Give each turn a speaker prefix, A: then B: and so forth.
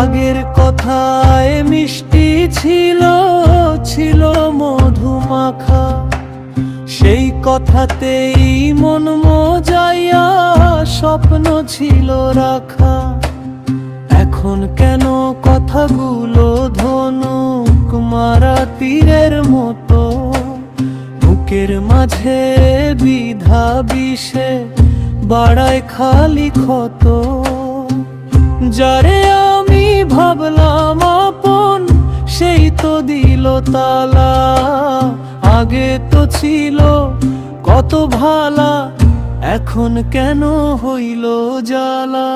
A: আগের কথায় মিষ্টি ছিল, ছিল মধু মাখা। সেই কথাতেই মন মজাইয়া স্বপ্ন ছিল রাখা। এখন কেন কথাগুলো ধনুক মারা তীরের মতো, বুকের মাঝে বিধা বিষে বাড়ায় খালি ক্ষত। যারে আমি ভাবলাম আপন, সেই তো দিল তালা। আগে তো ছিল কত ভালা, এখন কেন হইল জ্বালা।